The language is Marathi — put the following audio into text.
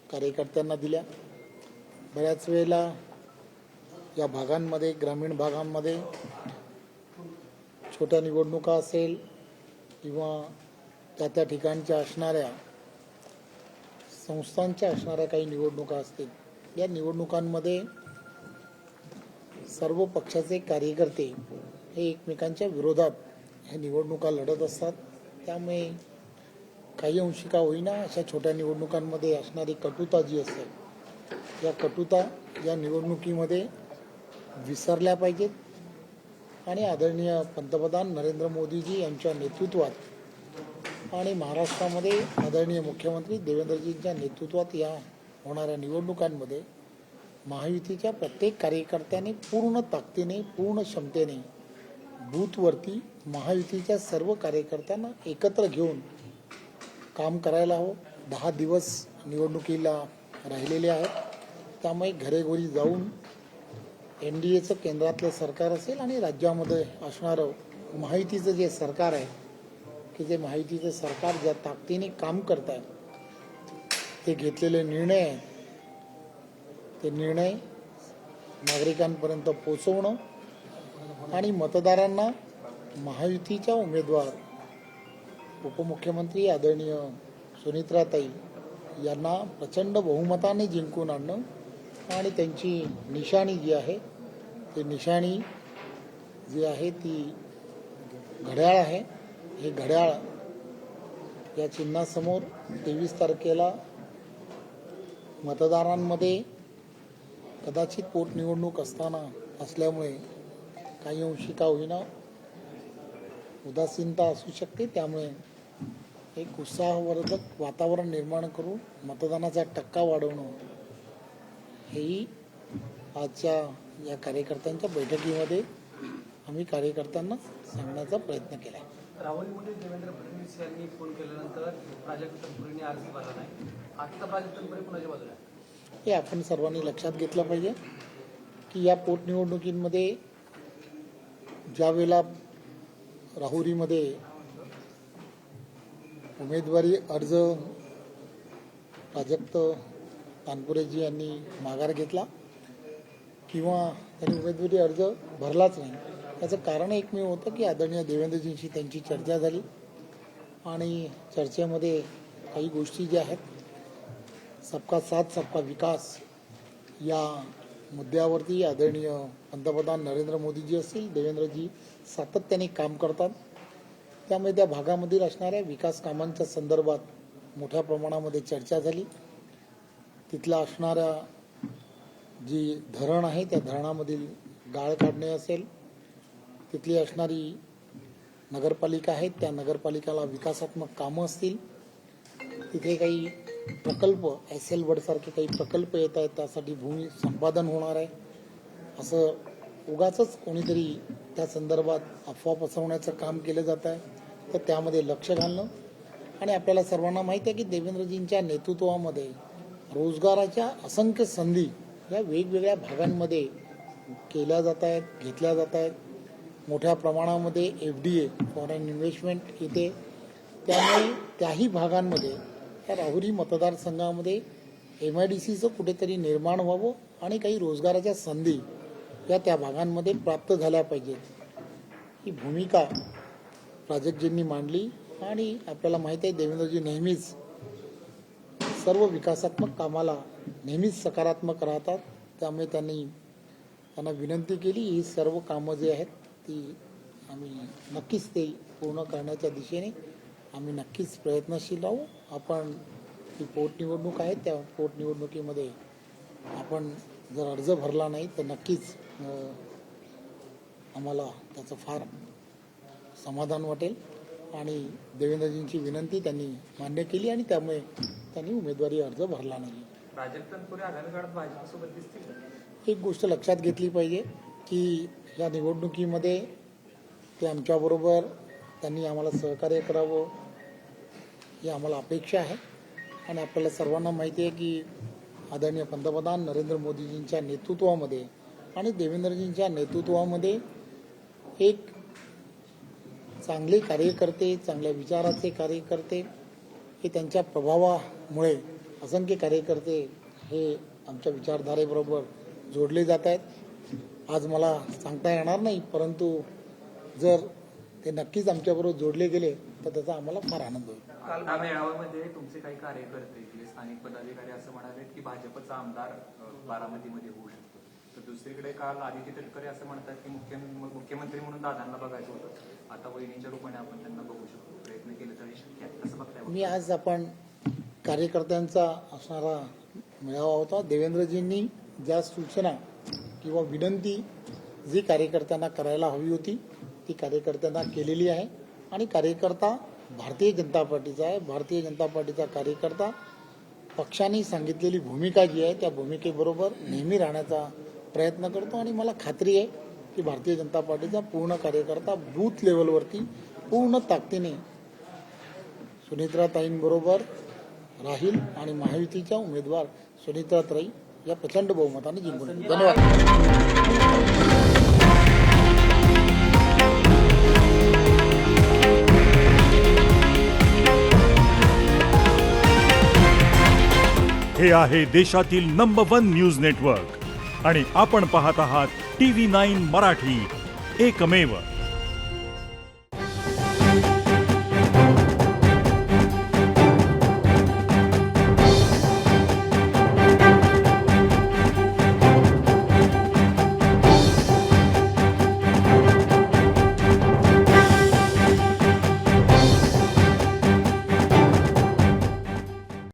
कार्यकर्त्यांना दिल्या। बऱ्याच वेळेला या भागांमध्ये, ग्रामीण भागांमध्ये छोट्या निवडणुका असेल किंवा त्या ठिकाणच्या असणाऱ्या संस्थांच्या असणाऱ्या काही निवडणुका असतील, या निवडणुकांमध्ये सर्व पक्षाचे कार्यकर्ते हे एकमेकांच्या विरोधात ह्या निवडणुका लढत असतात। त्यामुळे काही अंशी का होईना अशा छोट्या निवडणुकांमध्ये असणारी कटुता जी असते, या कटुता या निवडणुकीमध्ये विसरल्या पाहिजेत आणि आदरणीय पंतप्रधान नरेंद्र मोदीजी यांच्या नेतृत्वात आणि महाराष्ट्रामध्ये आदरणीय मुख्यमंत्री देवेंद्रजींच्या नेतृत्वात या होणाऱ्या निवडणुकांमध्ये महायुतीच्या प्रत्येक कार्यकर्त्याने पूर्ण ताकदीने, पूर्ण क्षमतेने बूथवरती महायुतीच्या सर्व कार्यकर्त्यांना एकत्र घेऊन काम करायला हवं। 10 दिवस निवडणुकीला राहिलेले आहेत, त्यामुळे घरोघरी जाऊन NDAचं केंद्रातलं सरकार असेल आणि राज्यामध्ये असणारं महायुतीचं जे सरकार आहे, की जे महायुतीचं सरकार ज्या ताकदीने काम करत आहे, ते घेतलेले निर्णय आहेत, ते निर्णय नागरिकांपर्यंत पोहोचवणं आणि मतदारांना महायुतीच्या उमेदवार उपमुख्यमंत्री आदरणीय सुनित्राताई यांना प्रचंड बहुमताने जिंकून आणणं आणि त्यांची निशाणी जी आहे, ती निशाणी जी आहे ती घड्याळ आहे। हे घड्याळ या चिन्हासमोर 23 तारखेला मतदारांमध्ये कदाचित पोटनिवडणूक असल्यामुळे काही अंशी का होईना उदासीनता असू शकते, त्यामुळे एक उत्साहवर्धक वातावरण निर्माण करून मतदानाचा टक्का वाढवणं हेही आजच्या या कार्यकर्त्यांच्या बैठकीमध्ये आम्ही कार्यकर्त्यांना सांगण्याचा प्रयत्न केला आहे। राहुरीमध्ये देवेंद्र फडणवीस यांनी फोन केल्यानंतर प्राजक्त तनपुरेंनी अर्ज भरला नाही। आता प्राजक्त तनपुरे कुणाच्या बाजूला आहे हे आपण सर्वांनी लक्षात घेतलं पाहिजे की या पोटनिवडणुकीमध्ये ज्या वेळेला राहुरीमध्ये उमेदवारी अर्ज प्राजक्त तनपुरेजी यांनी माघार घेतला किंवा त्यांनी उमेदवारी अर्ज भरलाच नाही, त्याचं कारण एकमेव होतं की आदरणीय देवेंद्रजींशी त्यांची चर्चा झाली आणि चर्चेमध्ये काही गोष्टी ज्या आहेत, सबका साथ सबका विकास या मुद्द्यावरती आदरणीय पंतप्रधान नरेंद्र मोदीजी असतील, देवेंद्रजी सातत्याने काम करतात। त्यामुळे त्या भागामधील असणाऱ्या विकास कामांच्या संदर्भात मोठ्या प्रमाणामध्ये चर्चा झाली। तिथला असणाऱ्या जी धरण आहे त्या धरणामधील गाळ काढणे असेल, तिथली असणारी नगरपालिका आहे त्या नगरपालिकाला विकासात्मक कामं असतील, तिथे काही प्रकल्प SL वर्डसारखे काही प्रकल्प येत आहेत, त्यासाठी भूमी संपादन होणार आहे, असं उगाचच कोणीतरी त्या संदर्भात अफवा पसरवण्याचं काम केलं जात आहे, तर त्यामध्ये लक्ष घालणं आणि आपल्याला सर्वांना माहिती आहे की देवेंद्रजींच्या नेतृत्वामध्ये रोजगाराच्या असंख्य संधी या वेगवेगळ्या भागांमध्ये केल्या जात आहेत, घेतल्या जात आहेत। मोठ्या प्रमाणामध्ये FDA फॉरेन इन्व्हेस्टमेंट येते, त्यामुळे त्याही भागांमध्ये या राहुरी मतदारसंघामध्ये MIDCचं कुठेतरी निर्माण व्हावं आणि काही रोजगाराच्या संधी या त्या भागांमध्ये प्राप्त झाल्या पाहिजेत, ही भूमिका प्राजक्तजींनी मांडली। आणि आपल्याला माहिती आहे देवेंद्रजी नेहमीच सर्व विकासात्मक कामाला नेहमीच सकारात्मक राहतात, त्यामुळे त्यांना विनंती केली ही सर्व कामं जी आहेत ती आम्ही नक्कीच ते पूर्ण करण्याच्या दिशेने आम्ही नक्कीच प्रयत्नशील राहू। आपण ही पोटनिवडणूक आहे, त्या पोटनिवडणुकीमध्ये आपण जर अर्ज भरला नाही तर नक्कीच आम्हाला त्याचं फार समाधान वाटेल आणि देवेंद्रजींची विनंती त्यांनी मान्य केली आणि त्यामुळे त्यांनी उमेदवारी अर्ज भरला नाही। प्राजक्त तनपुरे आगामी काळात भाजपसोबत दिसतील। एक गोष्ट लक्षात घेतली पाहिजे की या निवडणुकीमध्ये ते आमच्याबरोबर त्यांनी आम्हाला सहकार्य करावं ही आम्हाला अपेक्षा आहे आणि आपल्याला सर्वांना माहिती आहे की आदरणीय पंतप्रधान नरेंद्र मोदीजींच्या नेतृत्वामध्ये आणि देवेंद्रजींच्या नेतृत्वामध्ये एक चांगले कार्यकर्ते, चांगल्या विचाराचे कार्यकर्ते हे त्यांच्या प्रभावामुळे असंख्य कार्यकर्ते हे आमच्या विचारधारेबरोबर जोडले जात आहेत. आज मला सांगता येणार नाही, परंतु जर ते नक्कीच आमच्याबरोबर जोडले गेले तर त्याचा आम्हाला फार आनंद होईल. काल या मेळाव्यामध्ये तुमचे काही कार्यकर्ते इथले स्थानिक पदाधिकारी असं म्हणाले की भाजपचा आमदार बारामतीमध्ये होऊ शकतो. तर दुसरीकडे काल आदित्य तटकरे असं म्हणतात की मुख्यमंत्री म्हणून दादांना बघायचं होतं, आता वहिनीच्या रूपाने आपण त्यांना बघू शकतो, प्रयत्न केले तरी शक्य आहे, कसं बघताय? मी आज आपण कार्यकर्त्यांचा असणारा मेळावा होता. देवेंद्रजींनी ज्या सूचना किंवा विनंती जी कार्यकर्त्यांना करायला हवी होती ती कार्यकर्त्यांना केलेली आहे. आणि कार्यकर्ता भारतीय जनता पार्टीचा आहे. भारतीय जनता पार्टीचा कार्यकर्ता पक्षाने सांगितलेली भूमिका जी आहे त्या भूमिकेबरोबर नेहमी राहण्याचा प्रयत्न करतो. आणि मला खात्री आहे की भारतीय जनता पार्टीचा पूर्ण कार्यकर्ता बूथ लेवलवरती पूर्ण ताकदीने सुनित्राताईंबरोबर राहील आणि महायुतीच्या उमेदवार सुनित्राताई या प्रचंड बहुमताने जिंकून. धन्यवाद. हे आहे देशातील नंबर 1 न्यूज नेटवर्क आणि आपण पाहत आहात TV9 मराठी, एकमेव.